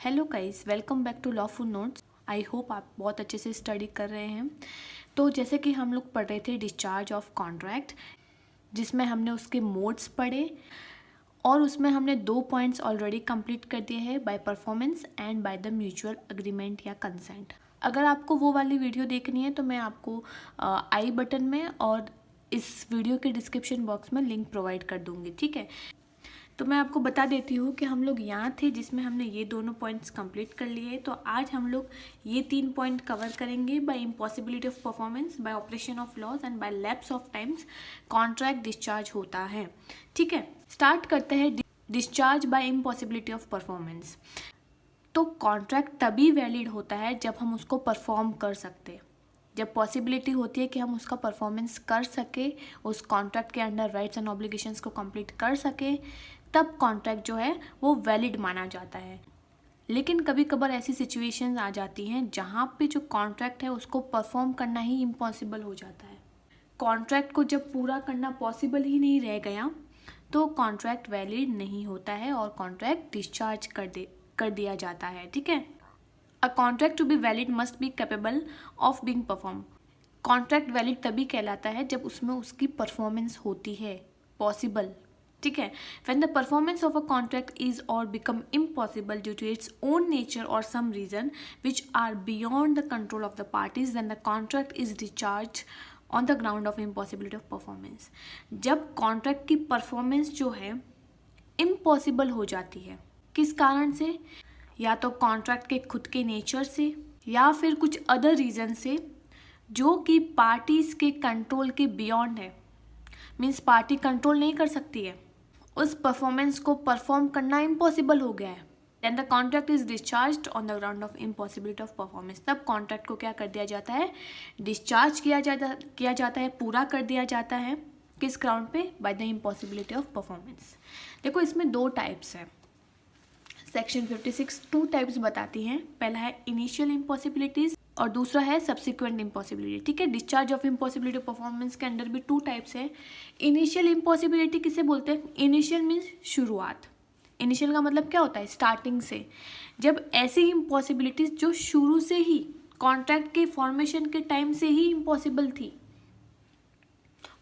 Hello guys, welcome back to Lawful Notes. I hope आप बहुत अच्छे से स्टडी कर रहे हैं। तो जैसे कि हम लोग पढ़ रहे थे डिस्चार्ज ऑफ कॉन्ट्रैक्ट, जिसमें हमने उसके मोड्स पढ़े और उसमें हमने 2 पॉइंट्स ऑलरेडी कंप्लीट कर दिए हैं, by performance and by the mutual agreement या कंसेंट। अगर आपको वो वाली वीडियो देखनी है तो मैं आपको आई बटन में और इस वीडियो के डिस्क्रिप्शन बॉक्स में लिंक प्रोवाइड कर दूंगी, ठीक है। तो मैं आपको बता देती हूँ कि हम लोग यहाँ थे जिसमें हमने ये दोनों पॉइंट्स कंप्लीट कर लिए। तो आज हम लोग ये 3 पॉइंट कवर करेंगे, by impossibility of performance, by operation of laws and by lapse of times contract discharge होता है, ठीक है। स्टार्ट करते हैं discharge by impossibility of performance. तो कॉन्ट्रैक्ट तभी वैलिड होता है जब हम उसको परफॉर्म कर सकते, जब पॉसिबिलिटी होती है कि हम उसका परफॉर्मेंस कर सके, उस कॉन्ट्रैक्ट के अंडर राइट्स एंड ऑब्लिगेशंस को कंप्लीट कर सके, तब कॉन्ट्रैक्ट जो है वो वैलिड माना जाता है। लेकिन कभी कभार ऐसी सिचुएशंस आ जाती हैं जहाँ पे जो कॉन्ट्रैक्ट है उसको परफॉर्म करना ही इम्पॉसिबल हो जाता है। कॉन्ट्रैक्ट को जब पूरा करना पॉसिबल ही नहीं रह गया तो कॉन्ट्रैक्ट वैलिड नहीं होता है और कॉन्ट्रैक्ट डिस्चार्ज कर दिया जाता है, ठीक है। A contract to be valid must be capable of being perform. Contract valid तभी कहलाता है जब उसमें उसकी परफॉर्मेंस होती है, पॉसिबल, ठीक है। When the performance of a contract is or become impossible due to its own nature or some reason which are beyond the control of the parties, then the contract is discharged on the ground of impossibility of performance। जब contract की performance जो है impossible हो जाती है, किस कारण से? या तो कॉन्ट्रैक्ट के खुद के नेचर से या फिर कुछ अदर रीजन से जो कि पार्टीज के कंट्रोल के बियॉन्ड है, मीन्स पार्टी कंट्रोल नहीं कर सकती है, उस परफॉर्मेंस को परफॉर्म करना इम्पॉसिबल हो गया है, then the contract is discharged on the ground of impossibility of performance. तब कॉन्ट्रैक्ट को क्या कर दिया जाता है? डिस्चार्ज किया जाता है, पूरा कर दिया जाता है। किस ग्राउंड पे? By the impossibility of performance. देखो इसमें 2 टाइप्स है। सेक्शन 56 2 टाइप्स बताती हैं। पहला है इनिशियल इम्पॉसिबिलिटीज और दूसरा है सब्सिक्वेंट इम्पॉसिबिलिटी, ठीक है। डिस्चार्ज ऑफ इम्पॉसिबिलिटी परफॉर्मेंस के अंदर भी 2 टाइप्स है। इनिशियल इम्पॉसिबिलिटी किसे बोलते हैं? इनिशियल मीन्स शुरुआत। इनिशियल का मतलब क्या होता है? स्टार्टिंग से। जब ऐसी इम्पॉसिबिलिटीज जो शुरू से ही कॉन्ट्रैक्ट के फॉर्मेशन के टाइम से ही इम्पॉसिबल थी,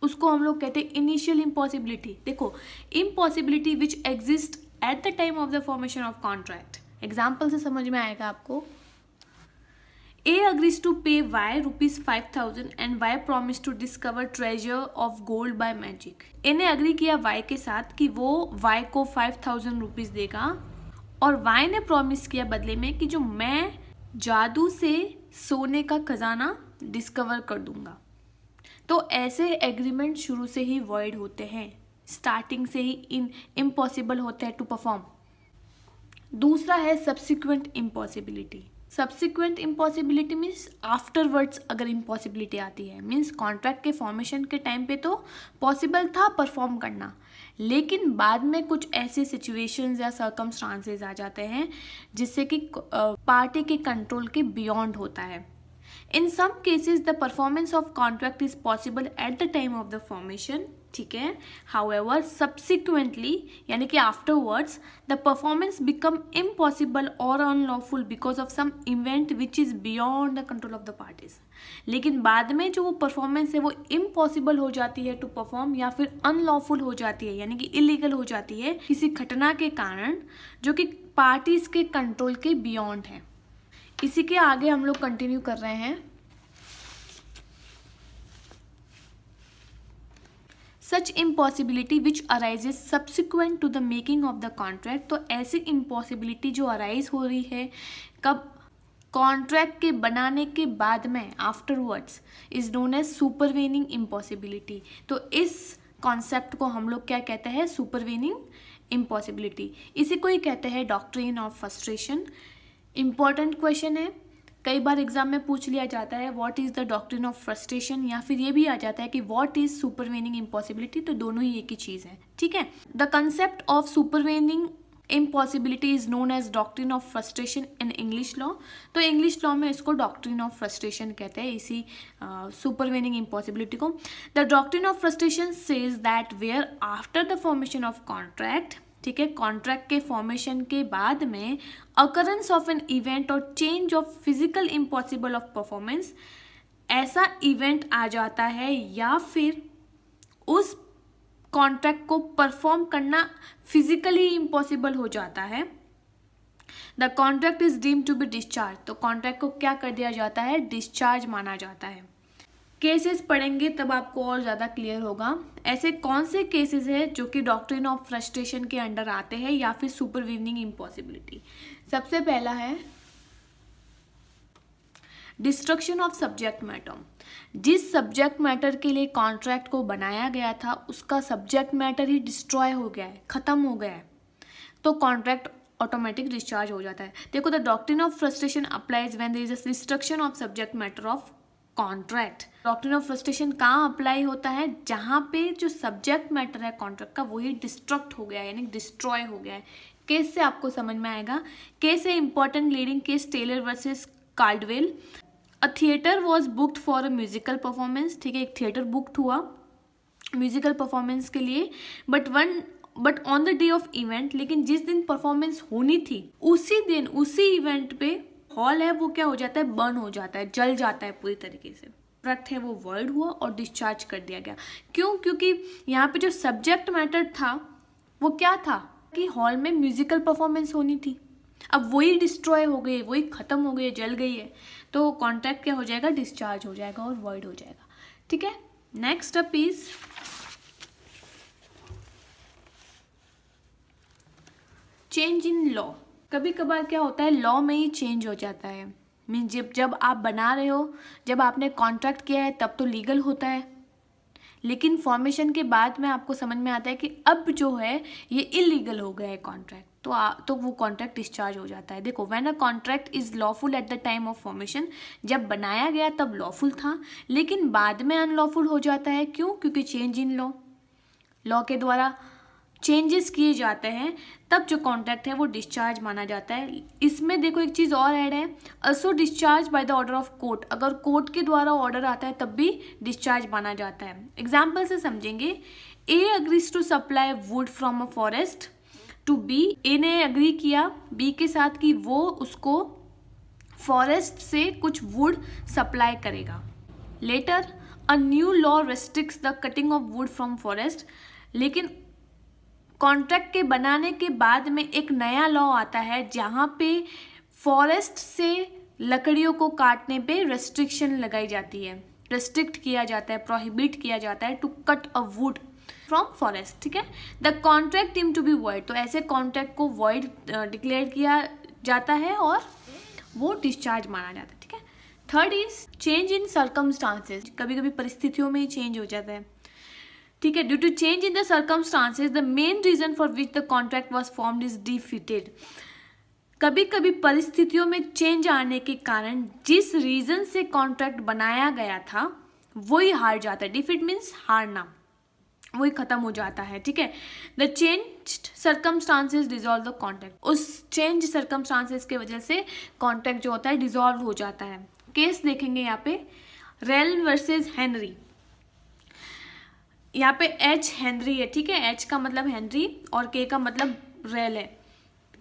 उसको हम लोग कहते हैं इनिशियल इम्पॉसिबिलिटी। देखो, impossibility which exist at the time of the formation of contract. Example से समझ में आएगा आपको। A agrees to pay Y rupees 5,000 and Y promised to discover treasure of gold by magic। A ने agree किया Y के साथ कि वो Y को 5,000 रुपीज देगा और Y ने प्रॉमिस किया बदले में कि जो मैं जादू से सोने का खजाना डिस्कवर कर दूंगा। तो ऐसे एग्रीमेंट शुरू से ही वॉइड होते हैं, स्टार्टिंग से ही इम्पॉसिबल होते हैं टू परफॉर्म। दूसरा है subsequent impossibility. Subsequent impossibility means afterwards अगर इम्पॉसिबिलिटी आती है, मीन्स कॉन्ट्रैक्ट के फॉर्मेशन के टाइम पे तो पॉसिबल था परफॉर्म करना, लेकिन बाद में कुछ ऐसे सिचुएशंस या सर्कमस्टांसेस आ जाते हैं जिससे कि पार्टी के कंट्रोल के बियॉन्ड होता है। In some cases the performance of contract is possible at the time of the formation, ठीक है। हाउएवर सब्सिक्वेंटली यानी कि afterwards the performance become impossible और unlawful because of some event which is beyond the control of the parties. लेकिन बाद में जो वो परफॉर्मेंस है वो इम्पॉसिबल हो जाती है टू परफॉर्म या फिर अनलॉफुल हो जाती है, यानी कि इलीगल हो जाती है किसी घटना के कारण जो कि पार्टीज के कंट्रोल के बियॉन्ड है। इसी के आगे हम लोग कंटिन्यू कर रहे हैं। Such impossibility which arises subsequent to the making of the contract. तो ऐसी इम्पॉसिबिलिटी जो अराइज हो रही है कब? कॉन्ट्रैक्ट के बनाने के बाद में, afterwards, is known as supervening impossibility. तो इस कॉन्सेप्ट को हम लोग क्या कहते हैं? Supervening impossibility. इसी को ही कहते हैं doctrine of frustration. Important question है, कई बार एग्जाम में पूछ लिया जाता है what is the doctrine of frustration, या फिर ये भी आ जाता है कि व्हाट इज सुपरवेनिंग इम्पॉसिबिलिटी। तो दोनों ही एक ही चीज है, ठीक है। The concept of supervening impossibility is known as doctrine of frustration in English law. तो इंग्लिश लॉ में इसको डॉक्ट्रिन ऑफ फ्रस्ट्रेशन कहते हैं, इसी सुपरवेनिंग इम्पॉसिबिलिटी को। The doctrine of frustration says that where after the formation of contract ठीक है, contract के फॉर्मेशन के बाद में अकरेंस ऑफ एन इवेंट और change of physical impossible of performance, ऐसा इवेंट आ जाता है या फिर उस कॉन्ट्रैक्ट को परफॉर्म करना फिजिकली इम्पॉसिबल हो जाता है, the contract is deemed to be discharge, तो कॉन्ट्रैक्ट को क्या कर दिया जाता है, डिस्चार्ज माना जाता है। केसेस पढ़ेंगे तब आपको और ज़्यादा क्लियर होगा। ऐसे कौन से केसेस हैं जो कि डॉक्ट्रिन ऑफ फ्रस्ट्रेशन के अंडर आते हैं या फिर सुपरवीनिंग इम्पॉसिबिलिटी। सबसे पहला है डिस्ट्रक्शन ऑफ सब्जेक्ट मैटर। जिस सब्जेक्ट मैटर के लिए कॉन्ट्रैक्ट को बनाया गया था उसका सब्जेक्ट मैटर ही डिस्ट्रॉय हो गया है, खत्म हो गया है, तो कॉन्ट्रैक्ट ऑटोमेटिक डिस्चार्ज हो जाता है। देखो, the doctrine of frustration applies when there is a destruction of subject matter of contract. Doctrine of frustration कहाँ अप्लाई होता है, जहाँ पे जो सब्जेक्ट मैटर है कॉन्ट्रैक्ट का वही डिस्ट्रक्ट हो गया है, यानी डिस्ट्रॉय हो गया है। केस से आपको समझ में आएगा। केस है important leading case Taylor versus Caldwell. A theatre was booked for a musical performance, ठीक है, एक थिएटर बुक्ड हुआ म्यूजिकल परफॉर्मेंस के लिए, but on the day of event, लेकिन जिस दिन परफॉर्मेंस होनी थी उसी दिन उसी इवेंट पे हॉल है वो क्या हो जाता है, बर्न हो जाता है, जल जाता है पूरी तरीके से। कॉन्ट्रैक्ट है वो वर्ड हुआ और डिस्चार्ज कर दिया गया। क्यों? क्योंकि यहाँ पे जो सब्जेक्ट मैटर था वो क्या था कि हॉल में म्यूजिकल परफॉर्मेंस होनी थी, अब वही डिस्ट्रॉय हो गई, वही खत्म हो गई है, जल गई है, तो कॉन्ट्रैक्ट क्या हो जाएगा, डिस्चार्ज हो जाएगा और वर्ड हो जाएगा। ठीक है, next up is change in law. कभी कभार क्या होता है, लॉ में ही चेंज हो जाता है। मीन जब आप बना रहे हो, जब आपने कॉन्ट्रैक्ट किया है तब तो लीगल होता है, लेकिन फॉर्मेशन के बाद में आपको समझ में आता है कि अब जो है ये इलीगल हो गया है कॉन्ट्रैक्ट, तो वो कॉन्ट्रैक्ट डिस्चार्ज हो जाता है। देखो, when a contract is lawful eight the time of formation, जब बनाया गया तब लॉफुल था, लेकिन बाद में अनलॉफुल हो जाता है। क्यों? क्योंकि चेंज इन लॉ के द्वारा चेंजेस किए जाते हैं, तब जो कॉन्ट्रैक्ट है वो डिस्चार्ज माना जाता है। इसमें देखो एक चीज़ और ऐड है, also discharge by the order of court. अगर कोर्ट के द्वारा ऑर्डर आता है तब भी डिस्चार्ज माना जाता है। एग्जाम्पल से समझेंगे, A agrees to supply wood from a forest to B. A ने अग्री किया बी के साथ कि वो उसको फॉरेस्ट से कुछ वुड सप्लाई करेगा। Later a new law restricts the cutting of wood from forest. लेकिन कॉन्ट्रैक्ट के बनाने के बाद में एक नया लॉ आता है जहाँ पे फॉरेस्ट से लकड़ियों को काटने पे रेस्ट्रिक्शन लगाई जाती है, रेस्ट्रिक्ट किया जाता है, प्रोहिबिट किया जाता है to cut a wood from forest. ठीक है, the contract deemed to be void, तो ऐसे कॉन्ट्रैक्ट को वॉइड डिक्लेयर किया जाता है और वो डिस्चार्ज माना जाता है। ठीक है, third is change in circumstances. कभी कभी परिस्थितियों में ही चेंज हो जाता है। ठीक है, due to change in the circumstances the main reason for which the contract was formed is defeated. कभी कभी परिस्थितियों में चेंज आने के कारण जिस रीजन से कॉन्ट्रैक्ट बनाया गया था वही हार जाता है। डिफीट मीन्स हारना, वही खत्म हो जाता है। ठीक है, the changed circumstances dissolve the contract. उस चेंज सर्कमस्टांसेस के वजह से कॉन्ट्रैक्ट जो होता है डिसॉल्व हो जाता है। केस देखेंगे यहाँ पे, रेल वर्सेज हेनरी। यहाँ पे एच हेनरी है, ठीक है, एच का मतलब हेनरी और के का मतलब रेल है।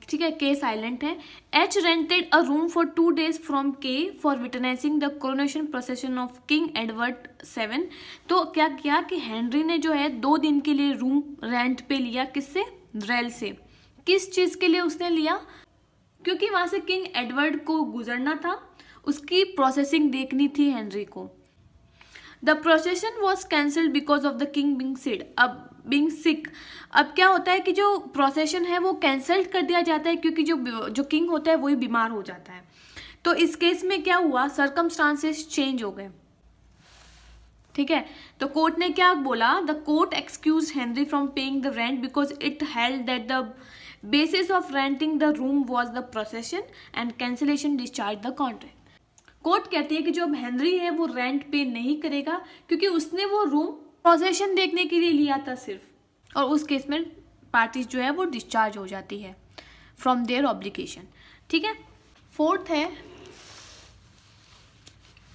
ठीक है, के साइलेंट है। H rented a room for 2 days from K for witnessing the coronation procession of King Edward 7। तो क्या किया कि हेनरी ने जो है 2 दिन के लिए रूम रेंट पे लिया, किससे, रेल से। किस चीज़ के लिए उसने लिया? क्योंकि वहाँ से किंग एडवर्ड को गुजरना था, उसकी प्रोसेसिंग देखनी थी हेनरी को। The procession was cancelled because of the king being sick. अब क्या होता है कि जो प्रोसेशन है वो कैंसल कर दिया जाता है क्योंकि जो किंग होता है वही बीमार हो जाता है। तो इस केस में क्या हुआ, सर्कमस्टांसेस चेंज हो गए। ठीक है, तो कोर्ट ने क्या बोला, the court excuse Henry from paying the rent because it held that the basis of renting the room was the procession and cancellation discharge the contract. Court कहती है कि जो अब हेनरी है वो रेंट पे नहीं करेगा क्योंकि उसने वो रूम प्रोसेशन देखने के लिए लिया था सिर्फ, और उस केस में पार्टीज जो है वो डिस्चार्ज हो जाती है फ्रॉम देयर ऑब्लिगेशन। ठीक है, फोर्थ है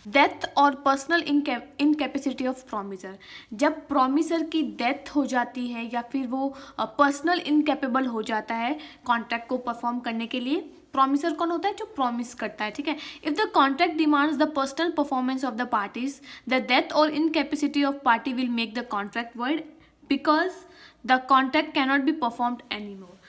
डेथ और पर्सनल इनकैपेसिटी ऑफ प्रोमिसर, जब प्रोमिसर की डेथ हो जाती है या फिर वो पर्सनल इनकैपेबल हो जाता है कॉन्ट्रैक्ट को परफॉर्म करने के लिए। प्रोमिसर कौन होता है? जो प्रॉमिस करता है, ठीक है। If the contract demands the personal performance of the parties, the death और incapacity of party will make the contract void because the contract cannot be performed any more.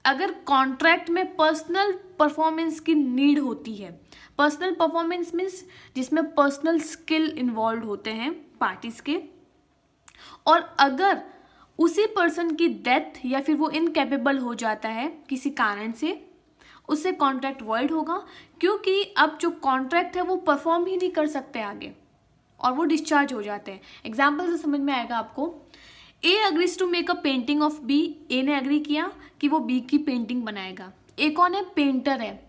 अगर कॉन्ट्रैक्ट में पर्सनल परफॉर्मेंस की need होती है, personal performance means जिसमें personal skill involve होते हैं parties के, और अगर उसी पर्सन की डेथ या फिर वो इनकैपेबल हो जाता है किसी कारण से, उससे कॉन्ट्रैक्ट वॉइड होगा, क्योंकि अब जो कॉन्ट्रैक्ट है वो परफॉर्म ही नहीं कर सकते आगे और वो डिस्चार्ज हो जाते हैं। एग्जाम्पल से समझ में आएगा आपको। A agrees to make a painting of B, A ने अग्री किया कि वो बी की पेंटिंग बनाएगा। ए कौन है? पेंटर है,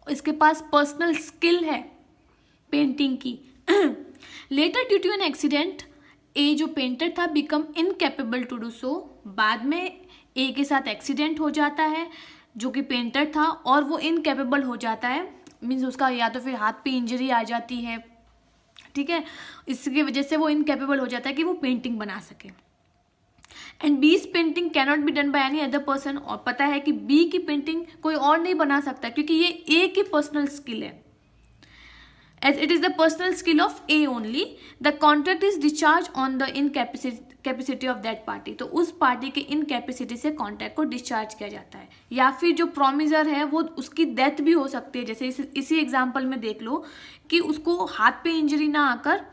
इसके पास पर्सनल स्किल है पेंटिंग की। Later due to an accident, A जो पेंटर था become incapable to do so. बाद में ए के साथ एक्सीडेंट हो जाता है जो कि पेंटर था, और वो इनकैपेबल हो जाता है, मीन्स उसका या तो फिर हाथ पे इंजरी आ जाती है, ठीक है, इसकी वजह से वो इनकैपेबल हो जाता है कि वो पेंटिंग बना सके। एंड बीज painting cannot be done by any other person, और पता है कि बी की पेंटिंग कोई और नहीं बना सकता क्योंकि ये ए की पर्सनल स्किल है, as it is the personal skill of A only. The contract is discharge on the incapacity of that party, तो उस पार्टी के इनकैपेसिटी से कॉन्ट्रैक्ट को डिस्चार्ज किया जाता है। या फिर जो प्रोमिसर है वो उसकी डेथ भी हो सकती है, जैसे इसी एग्जाम्पल में देख लो कि उसको हाथ पे इंजरी ना आकर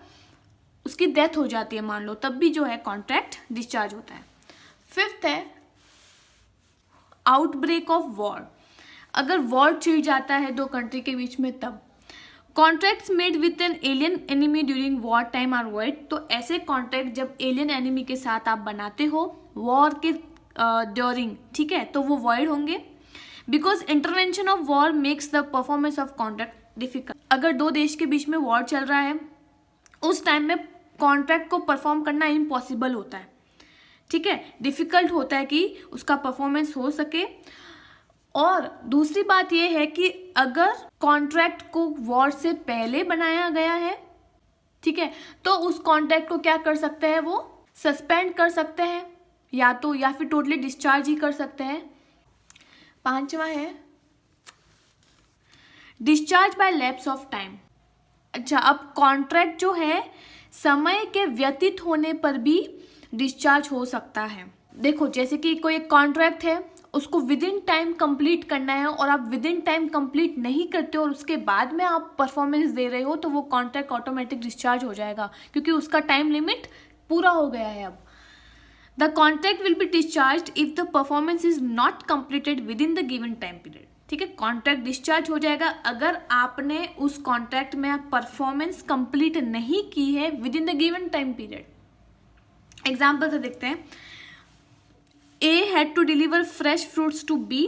उसकी डेथ हो जाती है मान लो, तब भी जो है कॉन्ट्रैक्ट डिस्चार्ज होता है। फिफ्थ है आउटब्रेक ऑफ वॉर, अगर वॉर छिड़ जाता है दो कंट्री के बीच में तब। Contracts made with an alien enemy during war time are void, तो ऐसे कॉन्ट्रैक्ट जब एलियन एनिमी के साथ आप बनाते हो वॉर के ड्यूरिंग, ठीक है, तो वो वॉइड होंगे। Because intervention of war makes the performance of contract difficult, अगर दो देश के बीच में वॉर चल रहा है उस टाइम में कॉन्ट्रैक्ट को परफॉर्म करना इम्पॉसिबल होता है, ठीक है, डिफिकल्ट होता है कि उसका परफॉर्मेंस हो सके। और दूसरी बात यह है कि अगर कॉन्ट्रैक्ट को वॉर से पहले बनाया गया है, ठीक है, तो उस कॉन्ट्रैक्ट को क्या कर सकते हैं, वो सस्पेंड कर सकते हैं या फिर टोटली डिस्चार्ज ही कर सकते हैं। पांचवा है discharge by lapse of time. अच्छा, अब कॉन्ट्रैक्ट जो है समय के व्यतीत होने पर भी डिस्चार्ज हो सकता है। देखो जैसे कि कोई एक कॉन्ट्रैक्ट है, उसको विद इन टाइम कंप्लीट करना है और आप विद इन टाइम कंप्लीट नहीं करते हो और उसके बाद में आप परफॉर्मेंस दे रहे हो, तो वो कॉन्ट्रैक्ट ऑटोमेटिक डिस्चार्ज हो जाएगा क्योंकि उसका टाइम लिमिट पूरा हो गया है। अब the contract will be discharge if the performance is not completed with in the given time period, ठीक है। कॉन्ट्रैक्ट डिस्चार्ज हो जाएगा अगर आपने उस कॉन्ट्रैक्ट में परफॉर्मेंस कंप्लीट नहीं की है within the given time period. Example से देखते हैं। A had to deliver fresh fruits to B,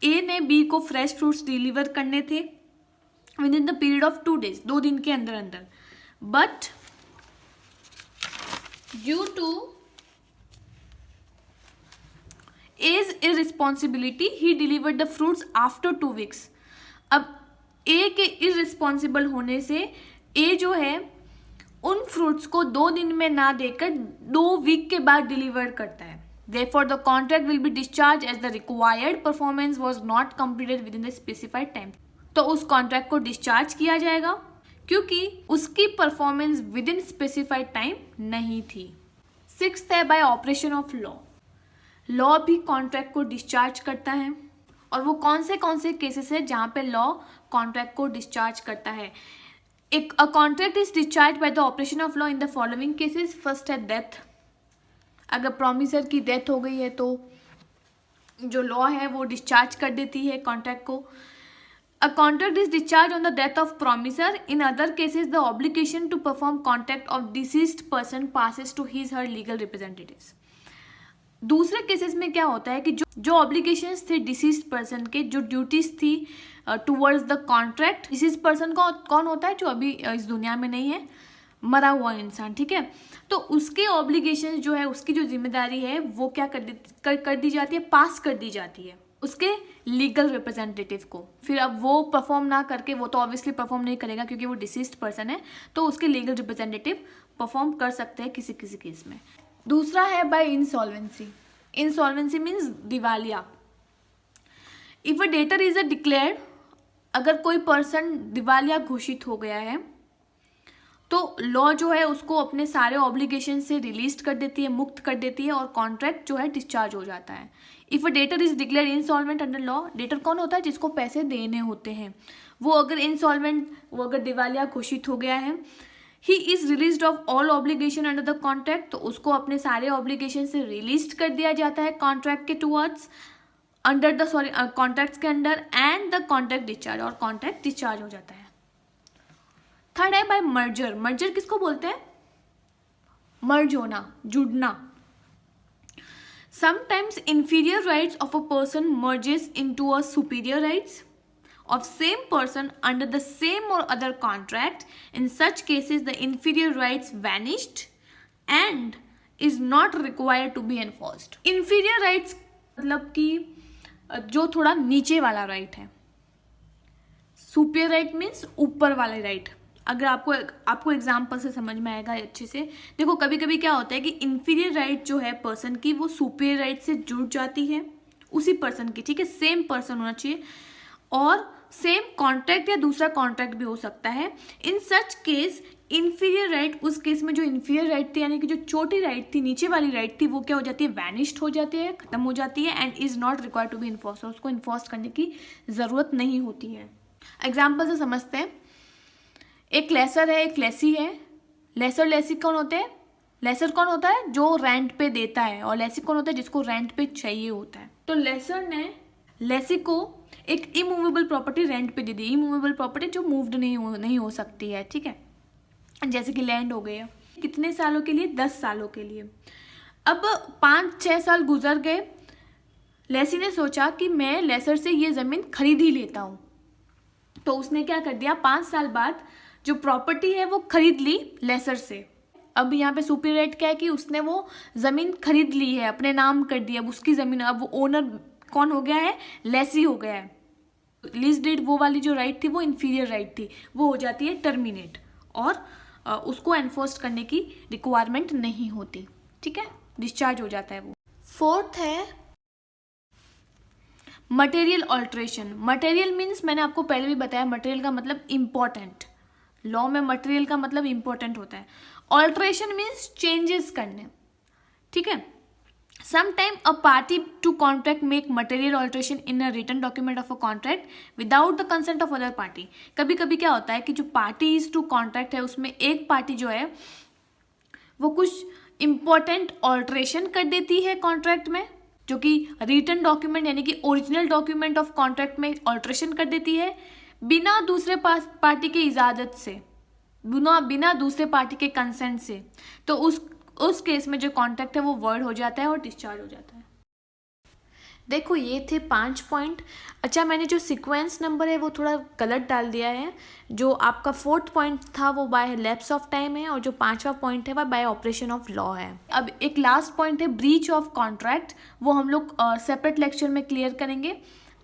A ने बी को फ्रेश फ्रूट्स डिलीवर करने थे within the period of 2 days, 2 दिन के अंदर अंदर, but due to A's irresponsibility he delivered the fruits after 2 weeks। अब A के irresponsible होने से A जो है उन फ्रूट्स को 2 दिन में ना देकर 2 वीक के बाद डिलीवर करता है। Therefore the contract will be discharged as the required performance was not completed within the specified time। तो उस कॉन्ट्रैक्ट को डिस्चार्ज किया जाएगा क्योंकि उसकी performance with in specified time नहीं थी। 6th है bye operation of law. Law भी कॉन्ट्रैक्ट को डिस्चार्ज करता है और वो कौन से केसेस है जहाँ पे लॉ कॉन्ट्रैक्ट को डिस्चार्ज करता है। एक अ contract is discharge by the operation of law in the following cases. First है डेथ, अगर प्रॉमिसर की डेथ हो गई है तो जो लॉ है वो डिस्चार्ज कर देती है कॉन्ट्रैक्ट को। A contract is discharge on the death of promisor. In other cases the obligation to perform contract of deceased person passes to his her legal representatives. दूसरे केसेस में क्या होता है कि जो ऑब्लिगेशंस थे डिसीज्ड पर्सन के, जो ड्यूटीज थी towards the contract, deceased person को कौन होता है, जो अभी इस दुनिया में नहीं है, मरा हुआ इंसान, ठीक है, तो उसके ऑब्लिगेशंस जो है, उसकी जो जिम्मेदारी है वो क्या कर दी जाती है, पास कर दी जाती है, उसके लीगल रिप्रेजेंटेटिव को। फिर अब वो परफॉर्म ना करके, वो तो ऑब्वियसली परफॉर्म नहीं करेगा क्योंकि वो डिसीज्ड पर्सन है, तो उसके लीगल रिप्रेजेंटेटिव परफॉर्म कर सकते हैं किसी किसी केस में। दूसरा है बाय इंसॉल्वेंसी। इंसॉल्वेंसी मीन्स दिवालिया। If a debtor is a declared, अगर कोई पर्सन दिवालिया घोषित हो गया है तो लॉ जो है उसको अपने सारे ऑब्लिगेशन से रिलीज कर देती है, मुक्त कर देती है, और कॉन्ट्रैक्ट जो है डिस्चार्ज हो जाता है। If a debtor is declared insolvent under law, debtor कौन होता है? जिसको पैसे देने होते हैं। वो अगर इंसॉल्वेंट, वो अगर दिवालिया घोषित हो गया है, he is released of all obligation under the contract, तो उसको अपने सारे ऑब्लिगेशन से रिलीज कर दिया जाता है कॉन्ट्रैक्ट के टुवर्ड्स, अंडर द कॉन्ट्रैक्ट्स के under, and the contract discharge, और कॉन्ट्रैक्ट डिस्चार्ज हो जाता है। थर्ड है बाय मर्जर। मर्जर किसको बोलते हैं? मर्ज होना, जुड़ना। Sometimes inferior rights of a person merges into a superior rights of same person under the same or other contract. In such cases the inferior rights vanished and is not required to be enforced. Inferior rights मतलब कि जो थोड़ा नीचे वाला right है। Superior right means ऊपर वाले right. अगर आपको एग्जाम्पल से समझ में आएगा अच्छे से। देखो कभी कभी क्या होता है कि इंफीरियर राइट जो है पर्सन की, वो सुपीरियर राइट से जुड़ जाती है उसी पर्सन की, ठीक है, सेम पर्सन होना चाहिए, और सेम कॉन्ट्रैक्ट या दूसरा कॉन्ट्रैक्ट भी हो सकता है। इन सच केस इंफीरियर राइट, उस केस में जो इंफीरियर राइट थी, यानी कि जो छोटी राइट थी, नीचे वाली राइट थी, वो क्या हो जाती है? वैनिश्ड हो जाती है, खत्म हो जाती है, and is not required to be enforce, उसको इन्फोर्स करने की जरूरत नहीं होती है। एग्जाम्पल से समझते हैं। एक लेसर है, एक लेसी है। लेसर लेसी कौन होते हैं? लेसर कौन होता है? जो रेंट पे देता है, और लेसी कौन होता है? जिसको रेंट पे चाहिए होता है। तो लेसर ने लेसी को एक इमूवेबल प्रॉपर्टी रेंट पे दे दी। इमूवेबल प्रॉपर्टी जो मूव्ड नहीं हो सकती है, ठीक है, जैसे कि लैंड हो गया। कितने सालों के लिए? 10 सालों के लिए। अब 5-6 साल गुजर गए। लेसी ने सोचा कि मैं लेसर से ये ज़मीन खरीद ही लेता हूँ, तो उसने क्या कर दिया? 5 साल बाद जो प्रॉपर्टी है वो खरीद ली लेसर से। अब यहाँ पे सुपीरियर राइट क्या है कि उसने वो ज़मीन खरीद ली है, अपने नाम कर दिया, अब उसकी ज़मीन, अब वो ओनर कौन हो गया है? लेसी हो गया है। लीज डीड वो वाली जो राइट थी वो इंफीरियर राइट थी, वो हो जाती है टर्मिनेट, और उसको एनफोर्स करने की रिक्वायरमेंट नहीं होती, ठीक है, डिस्चार्ज हो जाता है वो। फोर्थ है मटेरियल ऑल्ट्रेशन। मटेरियल मीन्स, मैंने आपको पहले भी बताया, मटेरियल का मतलब इम्पॉर्टेंट। लॉ में मटेरियल का मतलब इम्पोर्टेंट होता है। ऑल्ट्रेशन मीन्स चेंजेस करने, ठीक है। Sometime a party to contract make material alteration in a written document of a contract without the consent of other party. कभी कभी क्या होता है कि जो पार्टीज टू कॉन्ट्रैक्ट है उसमें एक पार्टी जो है वो कुछ इम्पोर्टेंट ऑल्ट्रेशन कर देती है कॉन्ट्रैक्ट में, जो कि रिटन डॉक्यूमेंट यानी कि ओरिजिनल डॉक्यूमेंट ऑफ कॉन्ट्रैक्ट में ऑल्ट्रेशन कर देती है, बिना दूसरे पार्टी के इजाज़त से, बिना दूसरे पार्टी के कंसेंट से। तो उस केस में जो कॉन्ट्रैक्ट है वो वर्ड हो जाता है और डिस्चार्ज हो जाता है। देखो ये थे 5 पॉइंट। अच्छा, मैंने जो सीक्वेंस नंबर है वो थोड़ा गलत डाल दिया है। जो आपका 4th पॉइंट था वो बाय लैप्स ऑफ टाइम है, और जो 5वां पॉइंट है वह बाय ऑपरेशन ऑफ लॉ है। अब एक लास्ट पॉइंट है ब्रीच ऑफ कॉन्ट्रैक्ट, वो हम लोग सेपरेट लेक्चर में क्लियर करेंगे,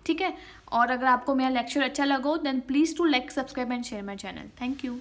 ठीक है। और अगर आपको मेरा लेक्चर अच्छा लगा हो then please to like, subscribe and share my channel. Thank you.